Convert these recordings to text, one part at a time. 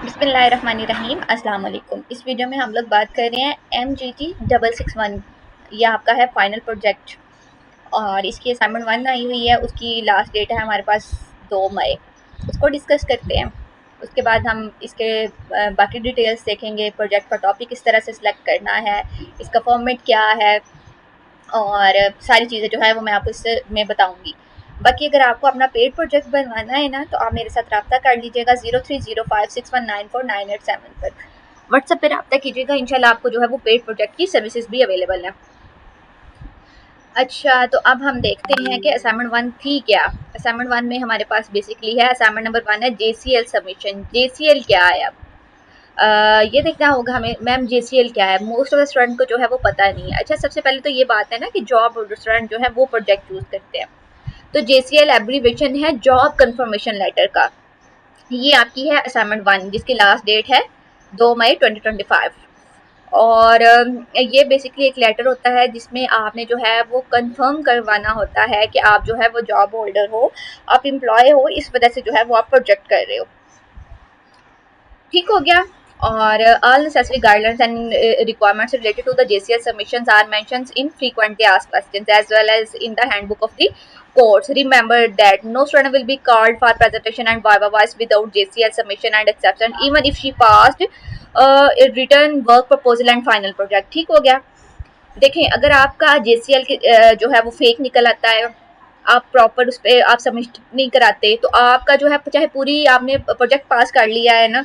बिस्मिल्लाहिर्रहमानिर्रहीम अस्सलाम वालेकुम। इस वीडियो में हम लोग बात कर रहे हैं MGT 661। ये आपका है फाइनल प्रोजेक्ट और इसकी असाइनमेंट 1 आई हुई है। उसकी लास्ट डेट है हमारे पास 2 मई। उसको डिस्कस करते हैं। उसके बाद हम इसके बाकी डिटेल्स देखेंगे। प्रोजेक्ट का टॉपिक किस तरह से सिलेक्ट करना है, इसका फॉर्मेट क्या है और सारी चीज़ें जो है वो मैं आपको इससे मैं बताऊँगी। बाकी अगर आपको अपना पेड प्रोजेक्ट बनवाना है ना, तो आप मेरे साथ रब्ता कर लीजिएगा 0305619498 पर। व्हाट्सएप पे रब्ता कीजिएगा, इंशाल्लाह आपको जो है वो पेड प्रोजेक्ट की सर्विसेज भी अवेलेबल है। अच्छा, तो अब हम देखते हैं कि असाइनमेंट 1 थी क्या। असाइनमेंट 1 में हमारे पास बेसिकली है, असाइनमेंट नंबर 1 है JCL सबमिशन। JCL क्या है? अब ये देखना होगा हमें मैम JCL क्या है। मोस्ट ऑफ द स्टूडेंट को जो है वो पता नहीं है। अच्छा, सबसे पहले तो ये बात है ना कि जॉब स्टूडेंट जो है वो प्रोजेक्ट चूज करते हैं। तो JCL एब्रीवेशन है जॉब कंफर्मेशन लेटर का। ये आपकी है असाइनमेंट 1 जिसकी लास्ट डेट है 2 मई 2025। और ये बेसिकली एक लेटर होता है जिसमें आपने जो है वो कंफर्म करवाना होता है कि आप जो है वो जॉब होल्डर हो, आप एम्प्लॉय हो, इस वजह से जो है वो आप प्रोजेक्ट कर रहे हो। ठीक हो गया। और all necessary guidelines and requirements related to the JCL submissions are mentioned in frequently asked questions as well as in the handbook of the course. Remember that no student will be called for presentation and viva voice without JCL submission and exception, even if she passed a written work proposal and final project. ठीक हो गया। देखें, अगर आपका JCL के जो है वो फेक निकल आता है, आप प्रॉपर उस पर आप सबमिट नहीं कराते, तो आपका जो है चाहे पूरी आपने प्रोजेक्ट पास कर लिया है ना,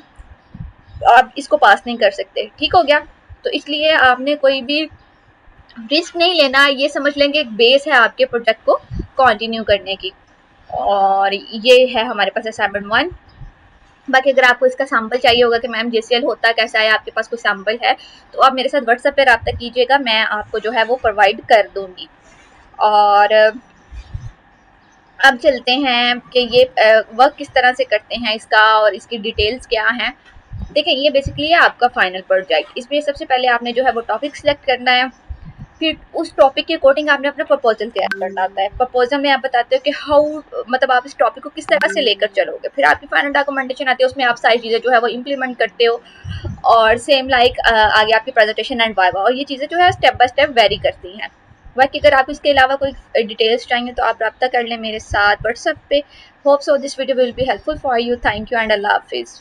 आप इसको पास नहीं कर सकते। ठीक हो गया। तो इसलिए आपने कोई भी रिस्क नहीं लेना। ये समझ लेंगे एक बेस है आपके प्रोजेक्ट को कंटिन्यू करने की। और ये है हमारे पास असाइनमेंट 1। बाकी अगर आपको इसका सैम्पल चाहिए होगा कि मैम JCL होता कैसा है, आपके पास कोई सैम्पल है, तो आप मेरे साथ व्हाट्सएप पे रब्ता कीजिएगा, मैं आपको जो है वो प्रोवाइड कर दूंगी। और अब चलते हैं कि ये वर्क किस तरह से करते हैं इसका और इसकी डिटेल्स क्या हैं। देखिए, ये बेसिकली है आपका फाइनल प्रोजेक्ट। इसमें सबसे पहले आपने जो है वो टॉपिक सिलेक्ट करना है। फिर उस टॉपिक के अकॉर्डिंग आपने अपना प्रपोजल तैयार करना होता है। प्रपोजल में आप बताते हो कि हाउ, मतलब आप इस टॉपिक को किस तरह से लेकर चलोगे। फिर आपकी फाइनल डॉक्यूमेंटेशन आती है, उसमें आप सारी चीज़ें जो है वो इम्प्लीमेंट करते हो। और सेम लाइक आगे आपकी प्रेजेंटेशन एंड वाइवा, और ये चीज़ें जो है स्टेप बाय स्टेप वेरी करती हैं। बाकी अगर आप इसके अलावा कोई डिटेल्स चाहिए तो आप रब्ता कर लें मेरे साथ व्हाट्सएप पे। Hope so this video will be helpful for you. Thank you and अल्लाह हाफिज़।